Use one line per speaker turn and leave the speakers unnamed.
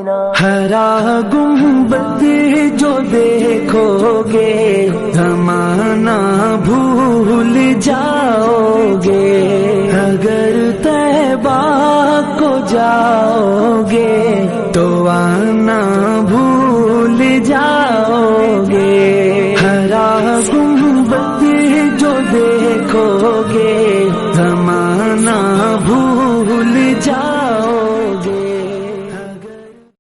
हरा गुंबद जो देखोगे ज़माना भूल जाओगे। अगर तैबा को जाओगे तो